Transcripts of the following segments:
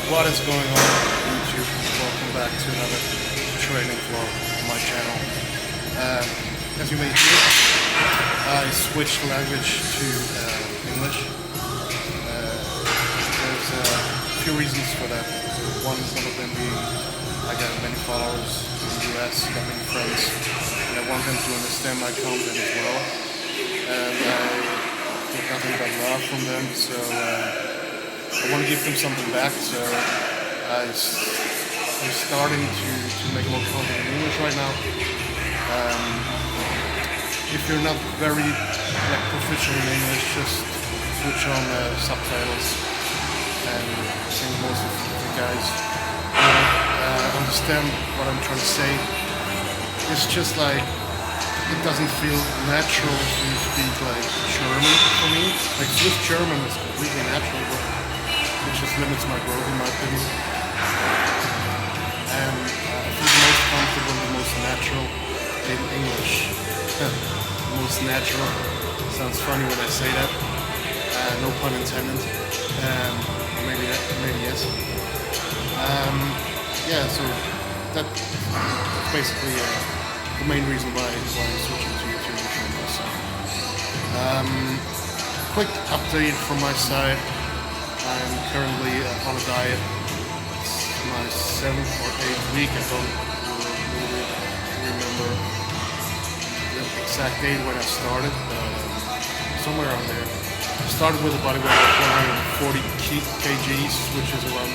What is going on YouTube? Welcome back to another training vlog on my channel. As you may hear, I switched language to English. There's a few reasons for that. One of them being I got many followers in the US, got many friends, and I want them to understand my content as well. And I get nothing but love from them, so I want to give them something back, so I'm starting to make more content in English right now. If you're not very proficient in English, just switch on subtitles, and I think most of the guys understand what I'm trying to say. It's just like it doesn't feel natural to speak like German for me. Like Swiss German is completely natural, but it just limits my growth in my opinion. And I feel the most comfortable, the most natural in English. The most natural. Sounds funny when I say that. No pun intended. Maybe yes. Yeah, so that's basically the main reason why I'm switching to English on my side. Quick update from my side. I'm currently on a diet. It's my 7th or 8th week. I don't really remember the exact date when I started, somewhere around there. I started with a body weight of 140 kgs, which is around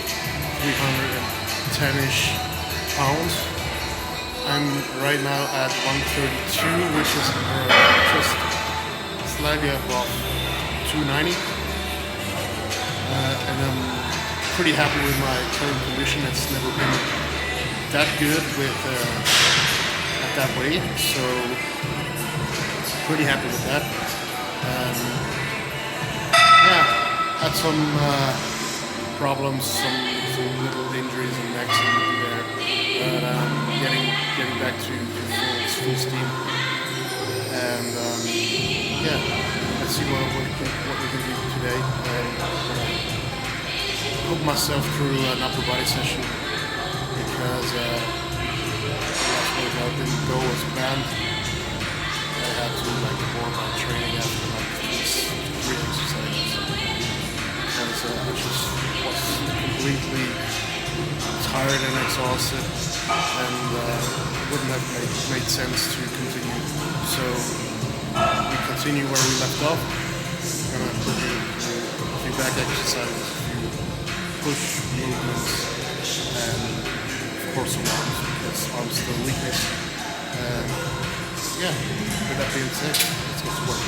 310-ish pounds. I'm right now at 132, which is just slightly above 290. And I'm pretty happy with my current condition. It's never been that good with at that weight, so pretty happy with that. Yeah, had some problems, some little injuries and necks in there, but getting back to full steam. And yeah, let's see what we can do today. Put myself through an upper body session because last workout didn't go as planned. I had to abort my training after three exercises because I just was completely tired and exhausted, and wouldn't have made sense to continue. So we continue where we left off. I'm gonna put a few back exercises, push movements, and of course some arms, because arms still weakness. And yeah, with that being said, let's get to work.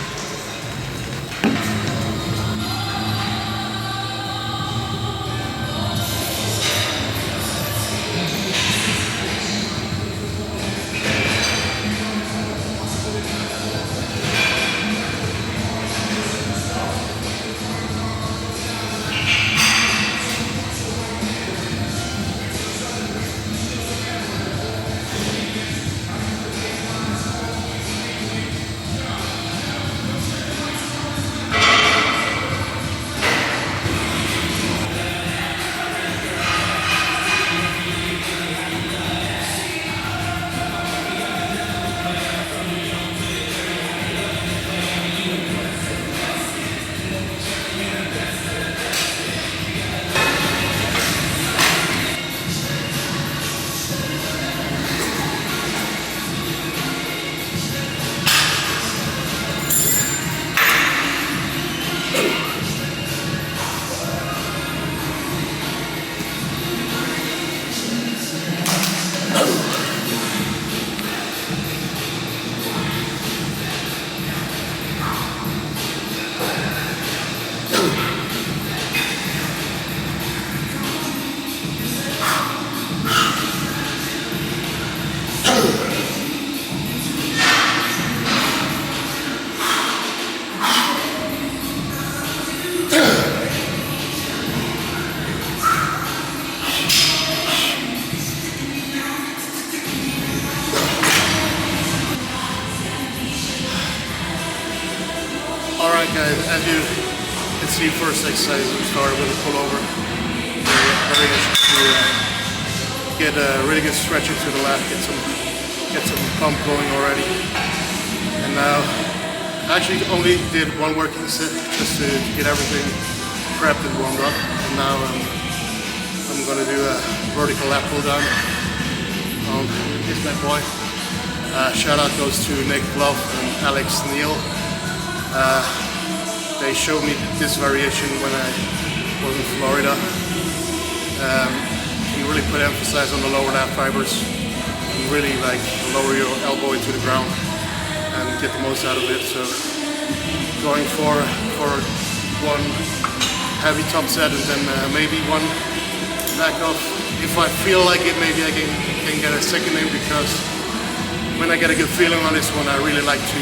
Alright guys, as you can see, first exercise we started with a pullover. variation to get a really good stretch into the lat, get some pump going already. And now I actually only did one working set just to get everything prepped and warmed up. And now I'm gonna do a vertical lat pull down on this bad boy. Shout out goes to Nick Love and Alex Neal. They showed me this variation when I was in Florida. You really put emphasis on the lower lat fibers and really like lower your elbow into the ground and get the most out of it. So going for one heavy top set and then maybe one back off. If I feel like it, maybe I can get a second in, because when I get a good feeling on this one, I really like to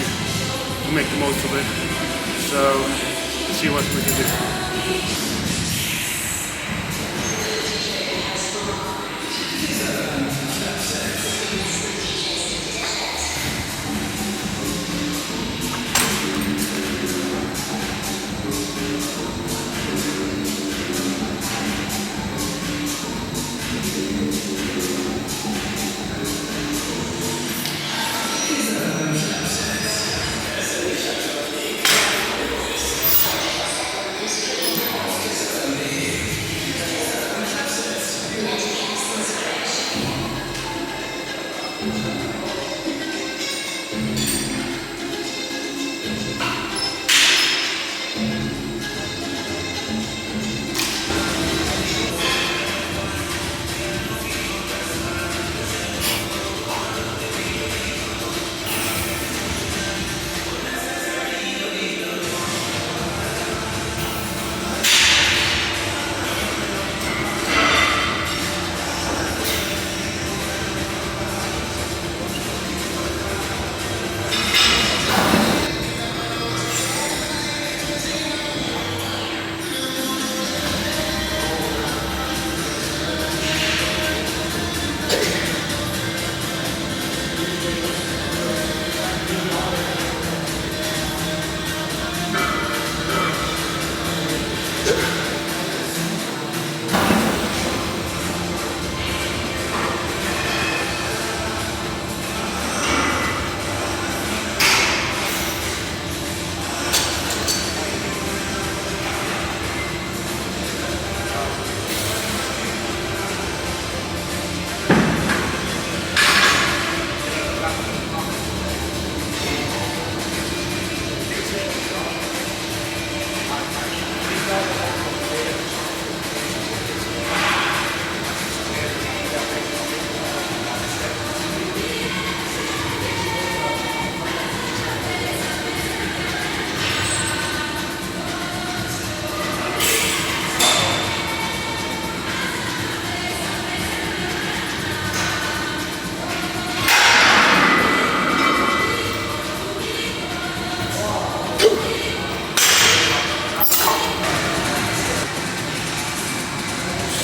make the most of it. So let's see what we can do.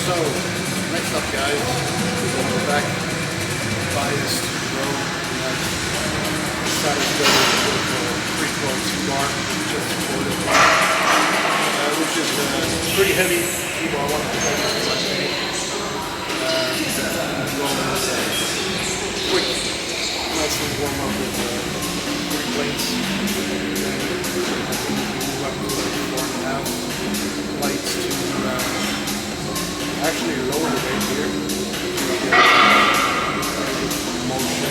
So, next up guys, we're going to go back, biased row, and I decided to go with a 3/4 bar, just for the bar, which is pretty heavy. People I want to play this in my day. I'm going with quick, nice and warm up with 3 plates. Move up to 4.5 plates to actually lower the weight here. Motion,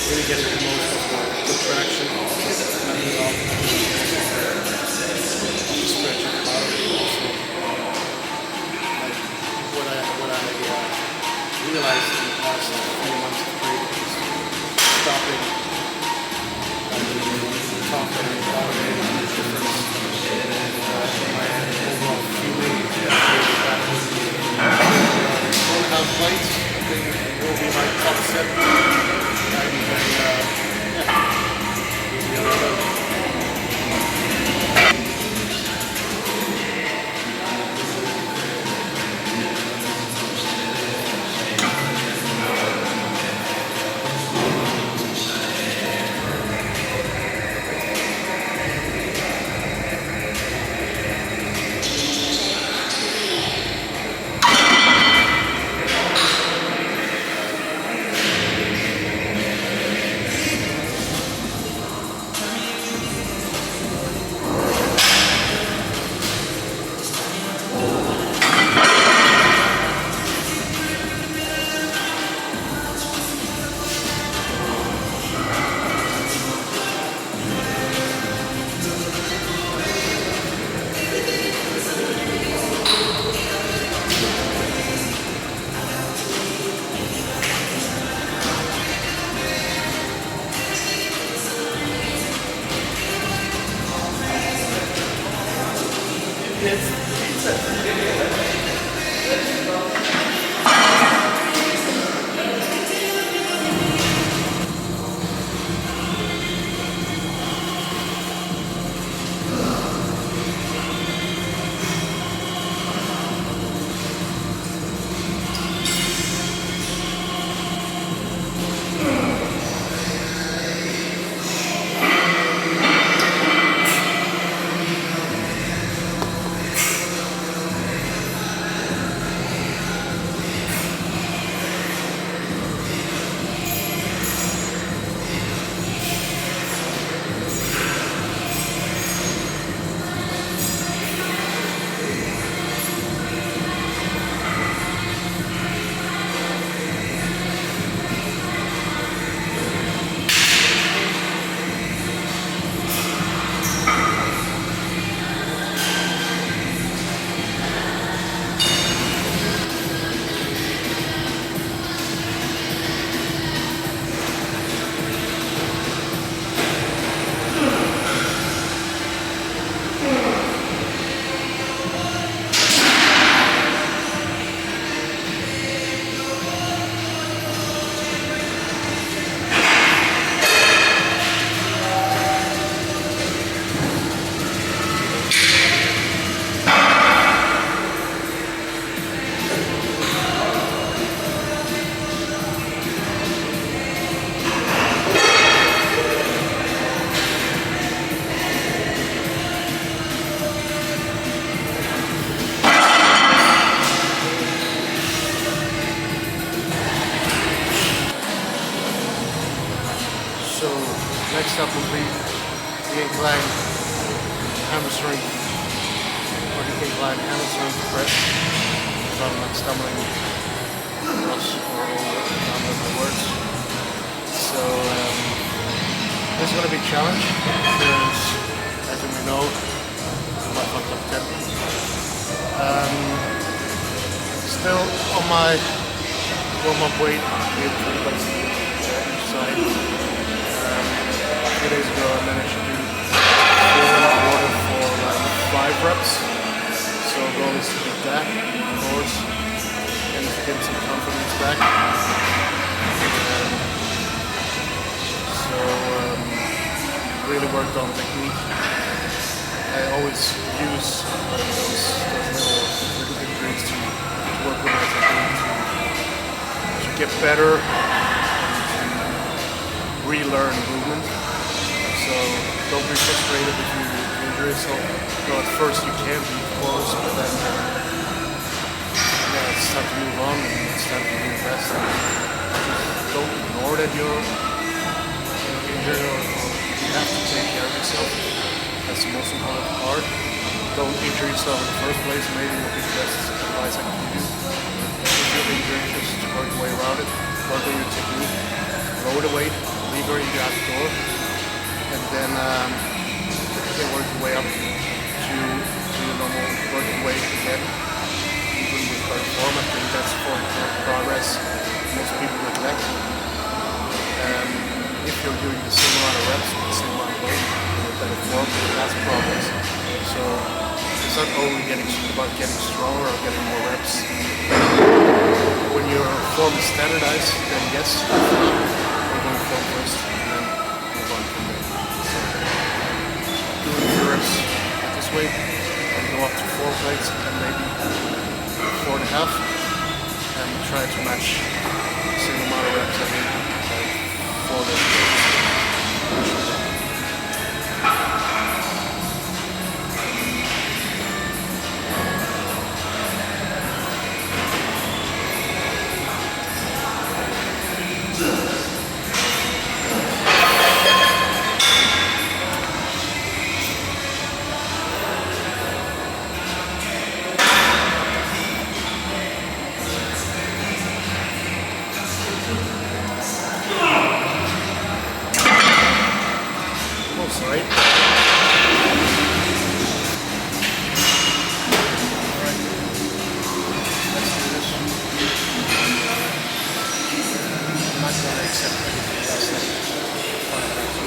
really getting the most of the traction, letting it off, stretch it out. Also, like what I realized in the past few months of training is stopping So next up will be the incline hamstring or the incline hamstring press. If I'm not stumbling across or down with my words. So this is going to be a challenge because, as you may know, I'm up on top 10. Still on my warm-up weight, but each side. A few days ago I managed to do 4.25 for like 5 reps. So the goal is to beat that, of course, and to get some confidence back. Really worked on technique. I always use those little injuries to work with my technique to get better, relearn movement. So don't be frustrated if you injure yourself. No, at first you can be, of course, but then it's time to move on and it's time to reinvest. Just don't ignore that you're injured or you have to take care of yourself. That's the most important part. Don't injure yourself in the first place. Maybe will be the best advice I can give you. If you're injured, just work your way around it. Work on your technique. Lower the weight. Lever you out the door, and then you can work your way up to your normal working weight again. Even with current form, I think that's progress most people neglect. If you're doing the same amount of reps with the same amount of weight with better form, that's progress. So it's not only about getting stronger or getting more reps. When your form is standardized, then yes, form first and then move on from there. So doing the reps at this weight and go up to 4 plates and maybe 4.5 and try to match the same amount of reps I did like 4 days ago. Right? Alright, let's do this. I'm not going to accept anything less than 5 reps.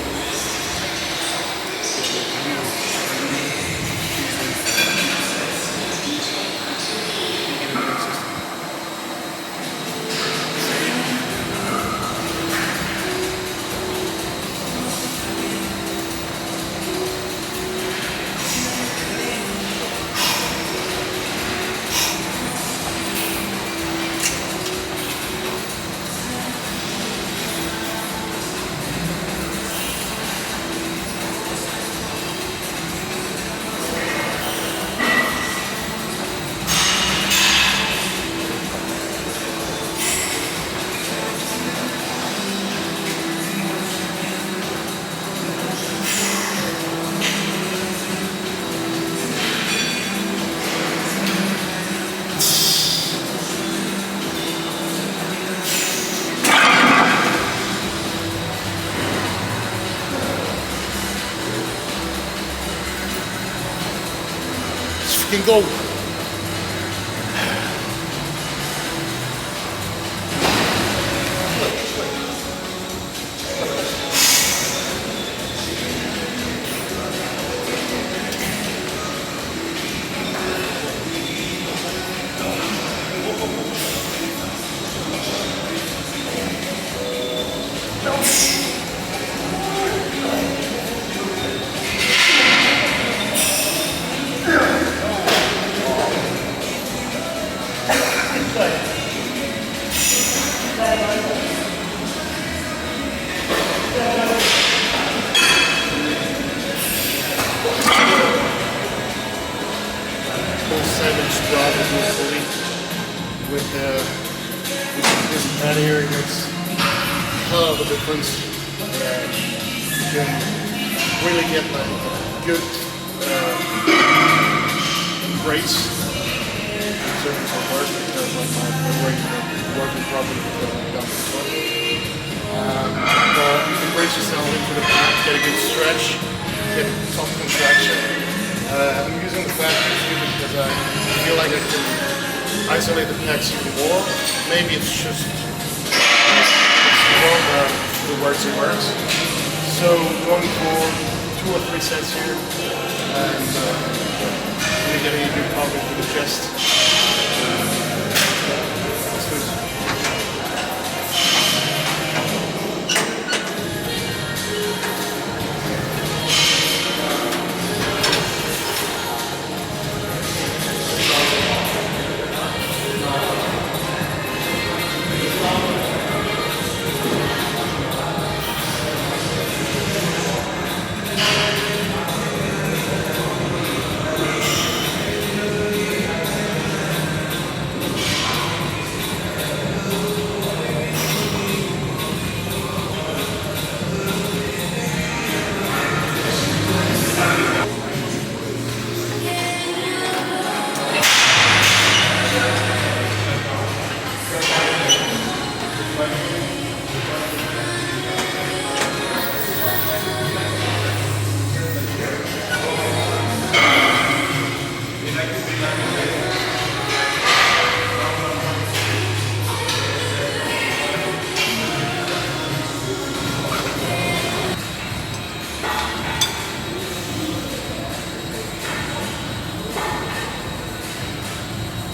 can go. Job is usually with this pad here. It makes a hell of a difference. You can really get like good rates in terms of work because like my weight is working properly because I'm down this one. But you can brace yourself into the pad, get a good stretch, get top contraction. I'm using the back because I feel like I can isolate the pecs even more. Maybe it's just wrong, but if it works, it works. So going for 2 or 3 sets here and really getting a good pump into the chest. That's good.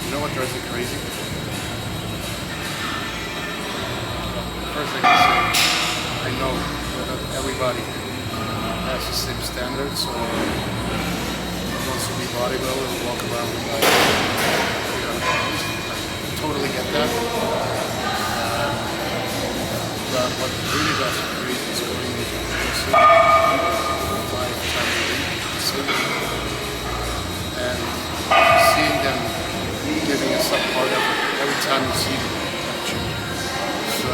You know what drives me crazy? First thing I say, I know that not everybody has the same standards or wants to be bodybuilder or walk around with like 300 pounds. I totally get that. But what really drives me crazy is going into the city 5 times a week and seeing them giving a subpart effort every time you see them actually. So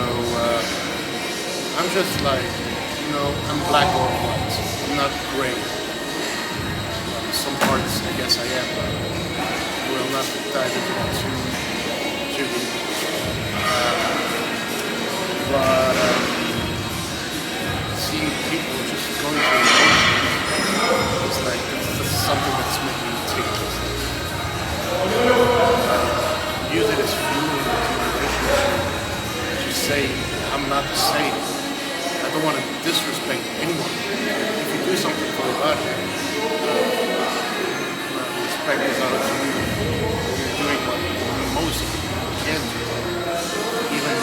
I'm just like, you know, I'm black or white. I'm not gray. Some parts I guess I am, but we'll not dive into that too deep. But seeing people just going through emotions, it's like that's something that's making me tick. Use it as fuel in the relationship. Just say, I'm not the same. I don't want to disrespect anyone. If you do something for your body, respect is out of you. You're doing what most people can do. Even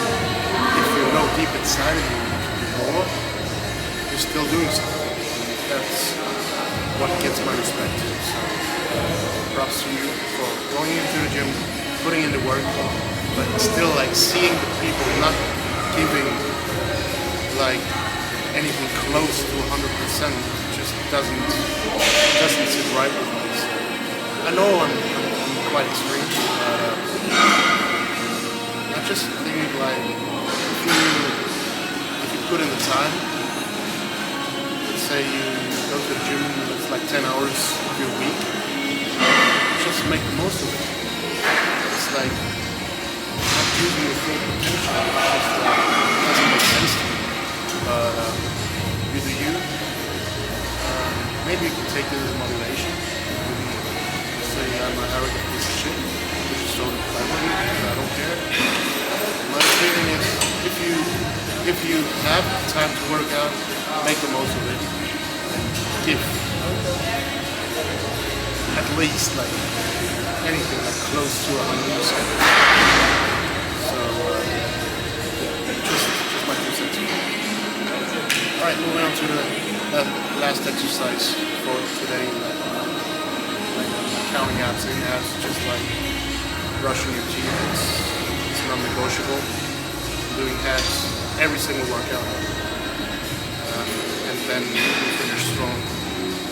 if you know deep inside of you you can do more, you're still doing something. That's what gets my respect too. So, props to you for going into the gym, putting in the work, but still like seeing the people not giving like anything close to 100% just doesn't sit right with me. So, I know I'm quite extreme, but I just think like if you put in the time, let's say you go to the gym, it's like 10 hours of your week, just make the most of it. It's like not using your full potential. It's just it doesn't make sense to me. But you do you. Maybe you can take this as motivation. Maybe say I'm an arrogant piece of shit, which is totally fine with me because I don't care. My feeling is if you have time to work out, make the most of it and give at least like anything like close to 100%. So just my 2 cents. All right, moving on to the last exercise for today. Like counting abs-in abs, just like brushing your teeth. It's non-negotiable. Doing abs every single workout, and then we finish strong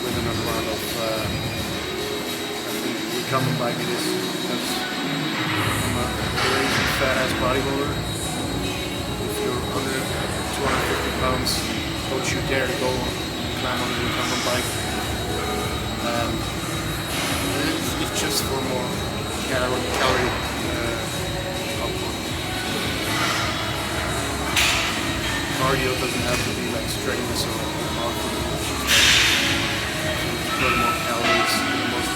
with another round of. I think we come and bike it is because I'm a crazy fat ass bodybuilder. If you're under 250 pounds, don't you dare to go climb on the incumbent bike. It's just for more calorie output. Cardio doesn't have to be like strenuous or hard for me. Burn more calories in the most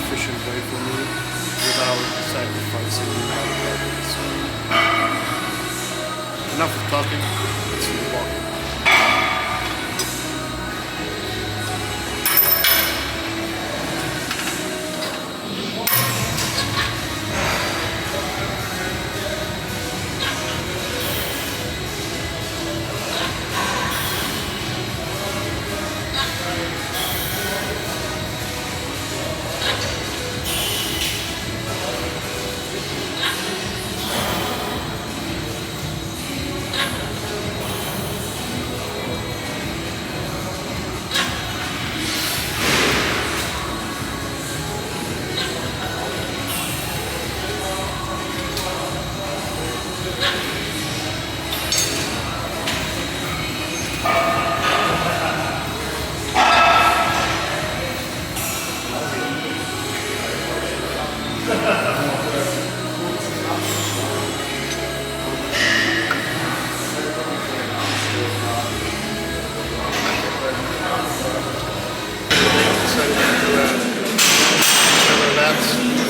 efficient way for me without sacrificing my calories. So, enough of talking, let's do the walking.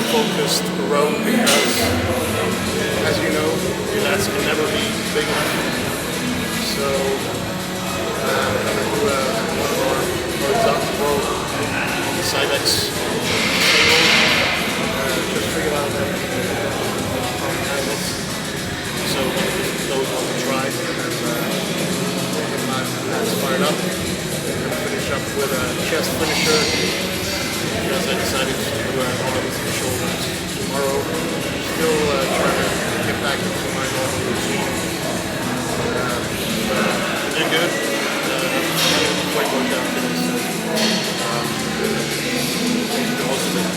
Focused row because, as you know, your lats can never be big enough. So I'm going to do one more horizontal row on the side X single. Just figured out that so those want to try and get my lats fired up. I'm going to finish up with a chest finisher. Because I decided to do arms and shoulders tomorrow. Still trying to get back into my normal routine. But doing good. Quite worked out today, so most of it.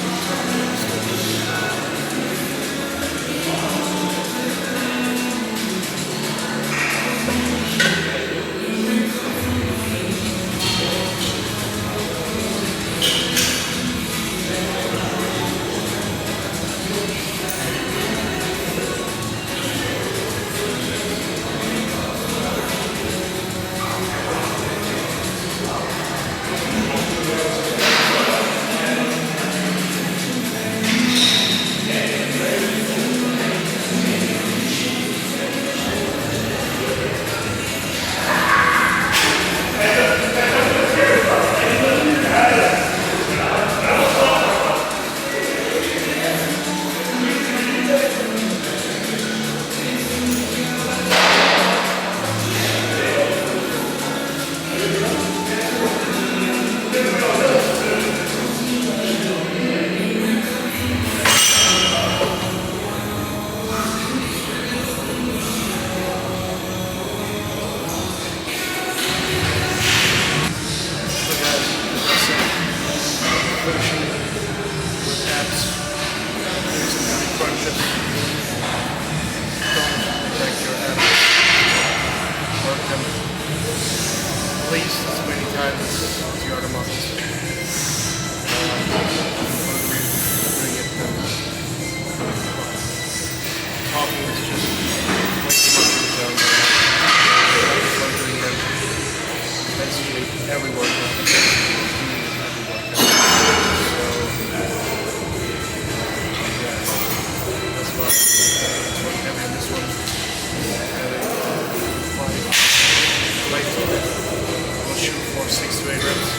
Every workout. So to 8 reps.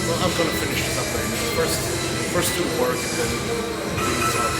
Well, I'm gonna finish this up later. First do the work and then we talk.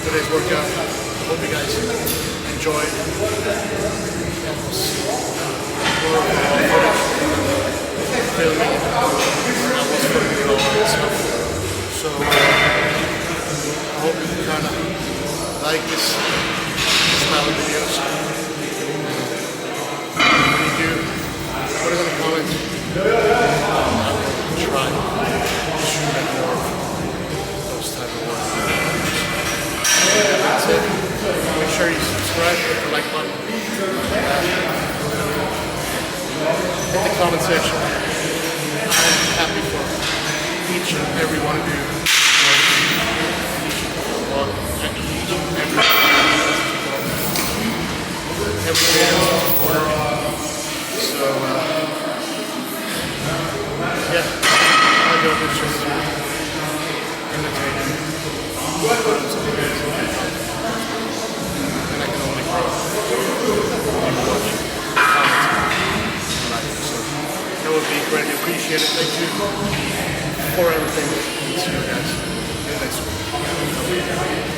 Today's workout. Hope you guys enjoyed. That was more of a filming where I was filming all this stuff. So I hope you kind of like this style of videos. When you do, put it in the comments. I will try to make more of those type of workouts. That's it. Make sure you subscribe, hit the like button, hit the comment section. I'm happy for each and every one of you. Every day is important. So, yeah, I know this is entertaining. And I can only grow watching so that would be greatly appreciated. Thank you for everything. See you guys in the next one.